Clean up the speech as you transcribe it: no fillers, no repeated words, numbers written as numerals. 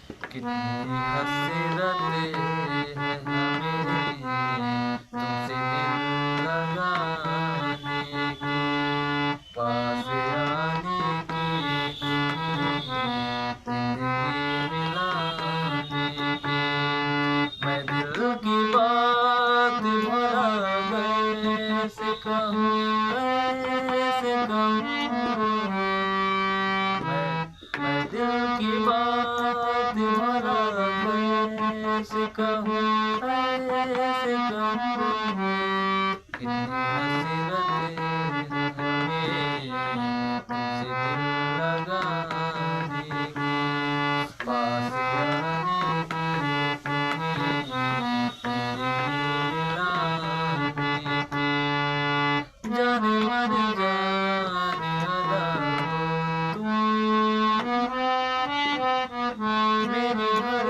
कितनी हसरतें हैं हमें तुमसे दिल लगाने की, पास आने की, जिंदगी मिलाने की। मैं दिल की बात भला कैसे कहूँ, कैसे कहूँ। मैं दिल की बात भला कैसे कहूँ, कैसे कहूँ। कितनी हसरतें हैं हमें तुमसे दिल लगाने की, पास आने की, जिंदगी मिलाने की। जाने मन जाने अदा हो तुम, मेरी हर